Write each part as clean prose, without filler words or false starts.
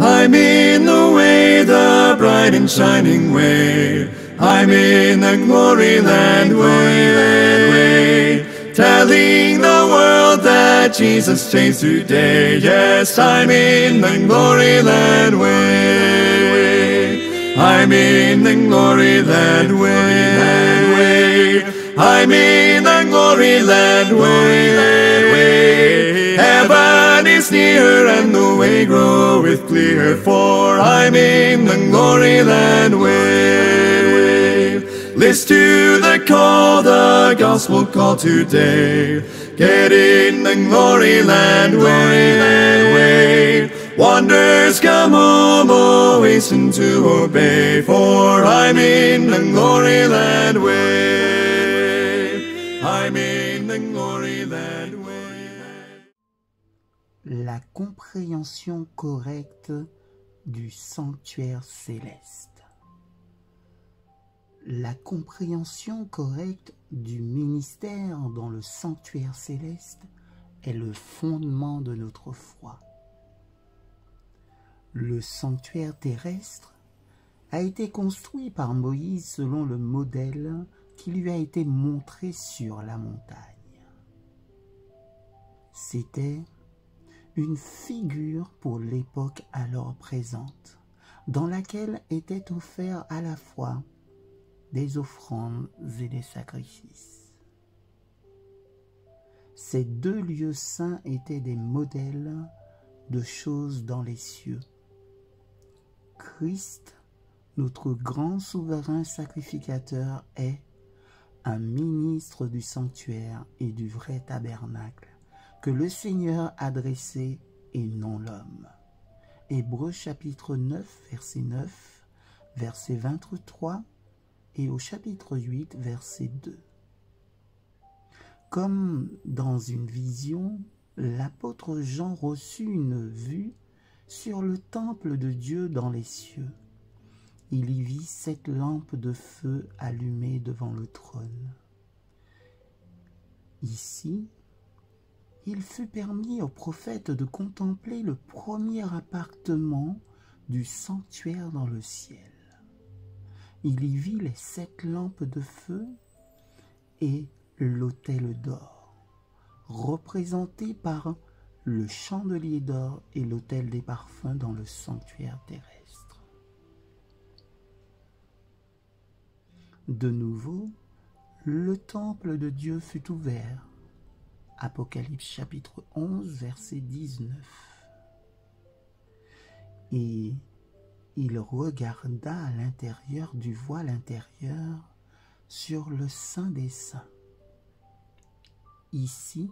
I'm in the way, the bright and shining way. I'm in the glory land way, telling the world that Jesus saves today. Yes, I'm in the glory land way. I'm in the glory land way. I'm in the glory land way. Heaven is near and the way groweth clear, for I'm in the glory land way. Listen to the call, the gospel call today. Get in the glory land way. Wonders come home, oh, hasten to obey, for I'm in the glory land way. I'm in the glory land way. La compréhension correcte du sanctuaire céleste. La compréhension correcte du ministère dans le sanctuaire céleste est le fondement de notre foi. Le sanctuaire terrestre a été construit par Moïse selon le modèle qui lui a été montré sur la montagne. C'était une figure pour l'époque alors présente, dans laquelle étaient offerts à la fois des offrandes et des sacrifices. Ces deux lieux saints étaient des modèles de choses dans les cieux. Christ, notre grand souverain sacrificateur, est un ministre du sanctuaire et du vrai tabernacle que le Seigneur a dressé et non l'homme. Hébreux chapitre 9, verset 9, verset 23 et au chapitre 8, verset 2. Comme dans une vision, l'apôtre Jean reçut une vue sur le temple de Dieu dans les cieux. Il y vit 7 lampes de feu allumées devant le trône. Ici, il fut permis aux prophètes de contempler le premier appartement du sanctuaire dans le ciel. Il y vit les 7 lampes de feu et l'autel d'or, représenté par le chandelier d'or et l'autel des parfums dans le sanctuaire terrestre. De nouveau, le temple de Dieu fut ouvert. Apocalypse chapitre 11, verset 19. Et il regarda à l'intérieur du voile intérieur sur le Saint des Saints. Ici,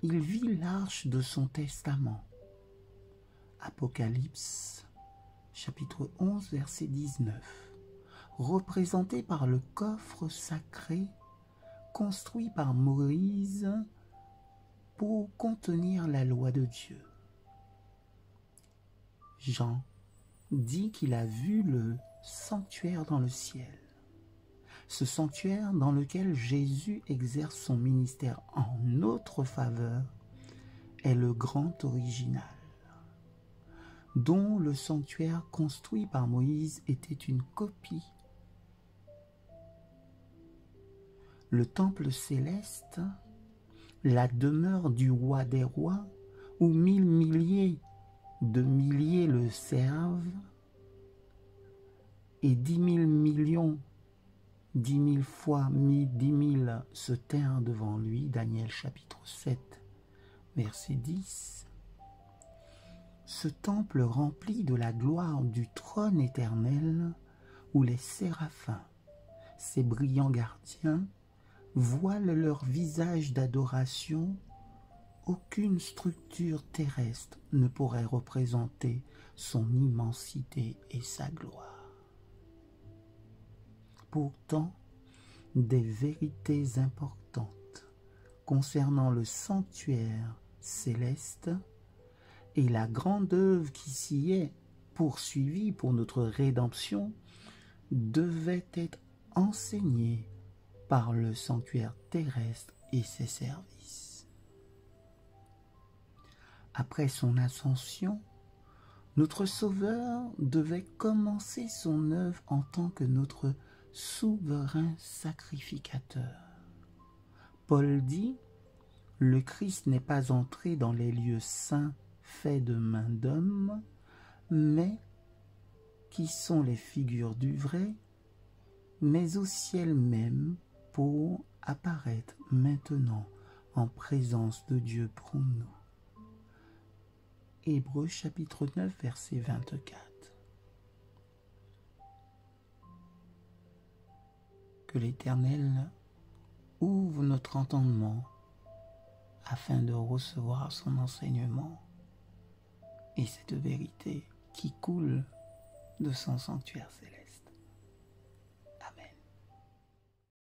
il vit l'arche de son testament. Apocalypse chapitre 11, verset 19. Représenté par le coffre sacré construit par Moïse pour contenir la loi de Dieu. Jean dit qu'il a vu le sanctuaire dans le ciel. Ce sanctuaire dans lequel Jésus exerce son ministère en notre faveur est le grand original, dont le sanctuaire construit par Moïse était une copie. Le temple céleste, la demeure du roi des rois, où 1000 milliers de milliers le servent, et 10 000 millions, 10 000 fois 10 000 se tinrent devant lui, Daniel chapitre 7, verset 10. Ce temple rempli de la gloire du trône éternel, où les séraphins, ces brillants gardiens, voilent leur visage d'adoration, aucune structure terrestre ne pourrait représenter son immensité et sa gloire. Pourtant, des vérités importantes concernant le sanctuaire céleste et la grande œuvre qui s'y est poursuivie pour notre rédemption devaient être enseignées par le sanctuaire terrestre et ses services. Après son ascension, Notre Sauveur devait commencer son œuvre en tant que notre souverain sacrificateur. Paul dit, le Christ n'est pas entré dans les lieux saints faits de main d'homme, mais qui sont les figures du vrai, mais au ciel même pour apparaître maintenant en présence de Dieu pour nous. Hébreux chapitre 9, verset 24. Que l'Éternel ouvre notre entendement afin de recevoir son enseignement et cette vérité qui coule de son sanctuaire céleste.